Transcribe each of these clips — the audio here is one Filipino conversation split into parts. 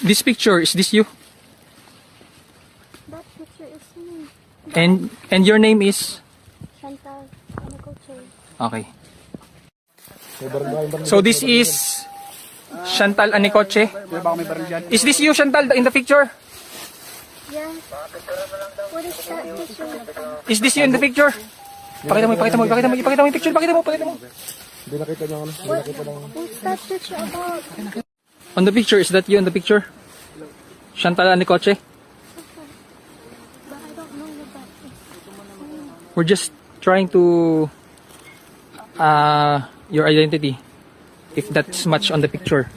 This picture, is this you? That picture is me. And your name is? Chantal Anicoche. Okay. So this is Chantal Anicoche. Is this you, Chantal, in the picture? Yeah. What is that picture? Is this you in the picture? Pakita mo yung picture, pakita mo. Hindi nakita niya ano. Hindi nakita lang. What's that picture about? On the picture, is that you in the picture? Chantal Anicoche? But I don't know what that is. We're just trying to your identity, if that's much on the picture.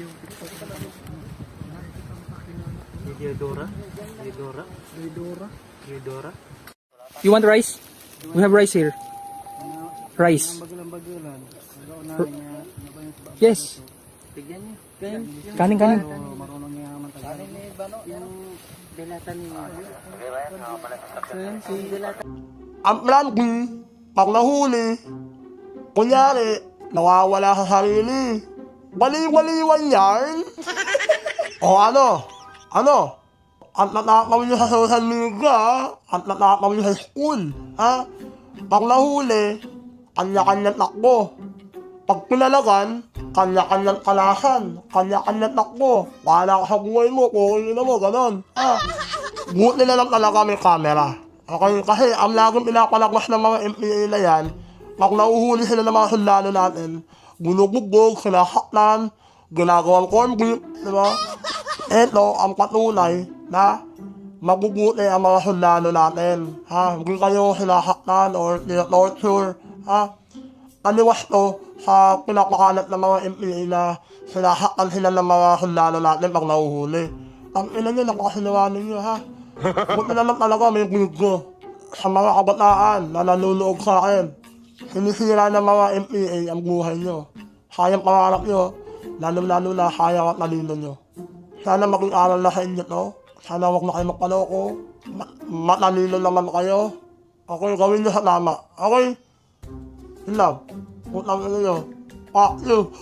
You want rice? We have rice here. Rice. Yes. Kanin. Ang plan ko, pag nahuli, kunyari, nawawala sa sarili. Baliwaliwan yan. O ano? At natakawin nyo sa social media, at natakawin nyo sa school. Ha? Pag nahuli, kanya-kanya takbo. Pag pinalagan, kanya-kanya kalasan, kanya-kanya takbo. Wala ka sa buhay mo, kukunin mo, ganon. Ha? Buti na lang talaga may camera. Okay, kasi ang laging pinapalagwas ng mga MPA na yan, pag nauhuli sila ng mga sundalo natin, bunugbog, sinasaktan, ginagawang corn beef, di ba? Ito ang patunay na mabubuti ang mga sundalo natin. Ha? Hindi kayo sinasaktan or torture. Ha? Kaniwas to sa pinapakalat ng mga MPA na sinasaktan sila ng mga sundalo natin pag nauhuli. Ang ina nyo, napakasinawanan nyo, ha? Buti na lang talaga may bigo sa mga kabataan na nanunood sa akin. Sinisira ng mga MPA ang buhay nyo. Sayang pangarap nyo, lalo-lalo na sayang at talino nyo. Sana maging aral na sa inyo to. Sana huwag na kayo magpaloko. Matalino naman kayo. Okay, gawin nyo sa tama. Okay? Yun lang. Putang ina nyo. Fuck you.